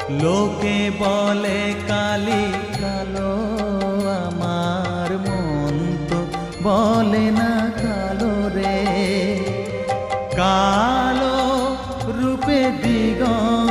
লোকে বলে কালি কালো, আমার মন তো বলে না কালো রে। কালো রূপে দিগন্ত